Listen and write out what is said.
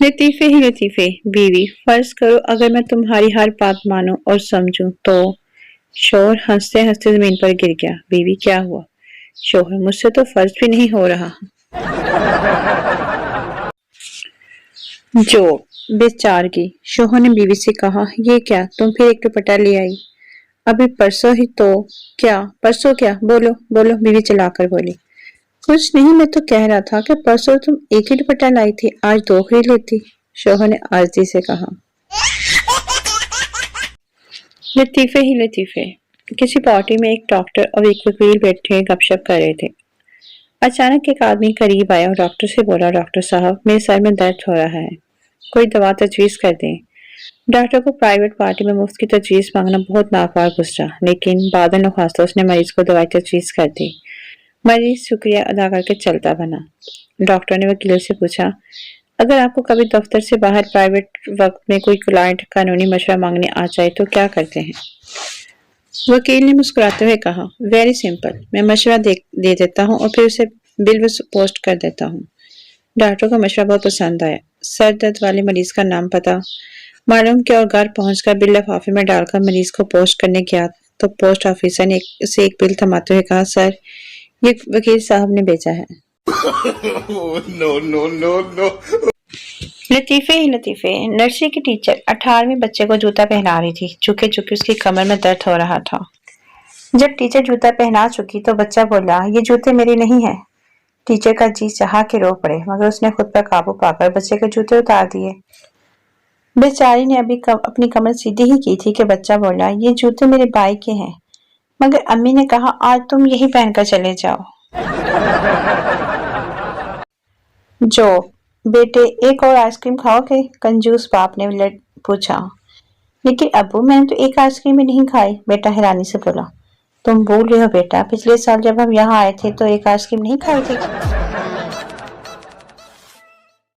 लतीफे ही लतीफे। बीवी, फर्ज करो अगर मैं तुम्हारी हर बात मानूं और समझूं तो। शोहर हंसते हंसते जमीन पर गिर गया। बीवी, क्या हुआ? शोहर, मुझसे तो फर्ज भी नहीं हो रहा। जो बेचारगी। शोहर ने बीवी से कहा, ये क्या, तुम फिर एक दुपट्टा ले आई? अभी परसों ही तो। क्या परसों? क्या, बोलो बोलो, बीवी चिल्लाकर बोली। कुछ नहीं, मैं तो कह रहा था कि परसों तुम एक ही दुपट्टा लाई थी, आज दो खरीद लेती। शोहर ने आजिज़ी से कहा। लतीफे ही लतीफे। किसी पार्टी में एक डॉक्टर और एक वकील बैठे गपशप कर रहे थे। अचानक एक आदमी करीब आया और डॉक्टर से बोला, डॉक्टर साहब, मेरे सर में दर्द हो रहा है, कोई दवा तजवीज़ कर दें। डॉक्टर को प्राइवेट पार्टी में मुफ्त की तजवीज़ मांगना बहुत नागवार गुजरा, लेकिन बाद नखास्ता उसने मरीज को दवाई तजवीज़ कर दी। मरीज शुक्रिया अदा करके चलता बना। डॉक्टर ने वकील से पूछा, अगर आपको कभी दफ्तर से बाहर प्राइवेट वक्त में कोई क्लाइंट कानूनी मशवरा मांगने आ जाए तो क्या करते हैं? वकील ने मुस्कुराते हुए कहा, वेरी सिंपल, मैं मशवरा दे देता हूँ और फिर उसे बिल पोस्ट कर देता हूँ। डॉक्टर को मशवरा बहुत पसंद आया। सर दर्द वाले मरीज का नाम पता मालूम किया और घर पहुंचकर बिल लिफाफे में डालकर मरीज को पोस्ट करने गया तो पोस्ट ऑफिसर ने उसे एक बिल थमाते हुए कहा, सर, ये वकील साहब ने भेजा है। No no no no. लतीफे ही लतीफे। नर्सरी की टीचर 18वें बच्चे को जूता पहना रही थी, चुके चुके उसकी कमर में दर्द हो रहा था। जब टीचर जूता पहना चुकी तो बच्चा बोला, ये जूते मेरे नहीं है। टीचर का जी चाहा के रो पड़े, मगर उसने खुद पर काबू पाकर बच्चे के जूते उतार दिए। बेचारी ने अभी अपनी कमर सीधी ही की थी कि बच्चा बोला, ये जूते मेरे भाई के हैं, मगर अम्मी ने कहा आज तुम यही पहनकर चले जाओ। जो बेटे, एक और आइसक्रीम खाओगे? कंजूस बाप ने पूछा। लेकिन अब्बू, मैंने तो एक आइसक्रीम भी नहीं खाई, बेटा हैरानी से बोला। तुम भूल रहे हो बेटा, पिछले साल जब हम यहाँ आए थे तो एक आइसक्रीम नहीं खाई थी।